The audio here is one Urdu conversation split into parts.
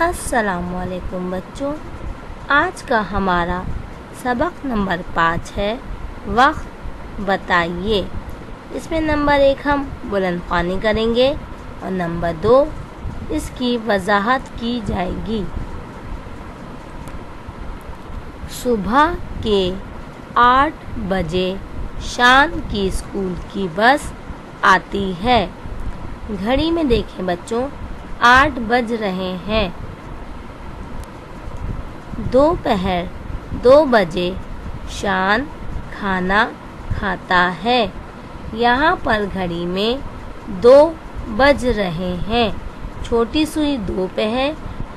السلام علیکم بچوں، آج کا ہمارا سبق نمبر 5 ہے وقت بتائیے۔ اس میں نمبر 1 ہم بلند خوانی کریں گے اور نمبر 2 اس کی وضاحت کی جائے گی۔ صبح کے 8 بجے شان کی اسکول کی بس آتی ہے۔ گھڑی میں دیکھیں بچوں، 8 بج رہے ہیں۔ دوپہر 2 بجے شان کھانا کھاتا ہے۔ یہاں پر گھڑی میں 2 بج رہے ہیں۔ چھوٹی سوئی 2 پہ ہے،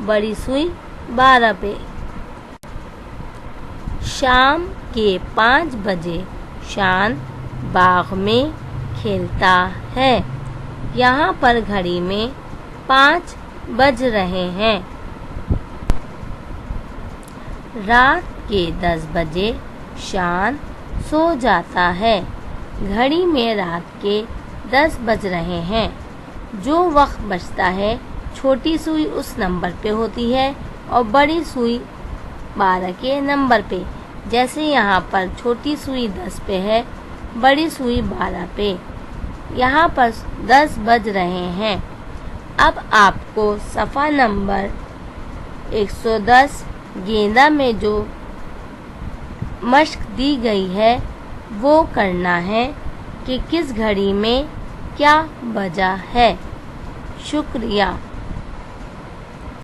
بڑی سوئی 12 پہ۔ شام کے 5 بجے شان باغ میں کھیلتا ہے۔ یہاں پر گھڑی میں 5 بج رہے ہیں۔ رات کے 10 بجے شان سو جاتا ہے۔ گھڑی میں رات کے 10 بج رہے ہیں۔ جو وقت بچتا ہے چھوٹی سوئی اس نمبر پہ ہوتی ہے اور بڑی سوئی 12 کے نمبر پہ۔ جیسے یہاں پر چھوٹی سوئی 10 پہ ہے، بڑی سوئی 12 پہ۔ یہاں پر 10 بج رہے ہیں۔ اب آپ کو صفحہ نمبر 110 گیندا میں جو مشق دی گئی ہے وہ کرنا ہے کہ کس گھڑی میں کیا بجا ہے۔ شکریہ۔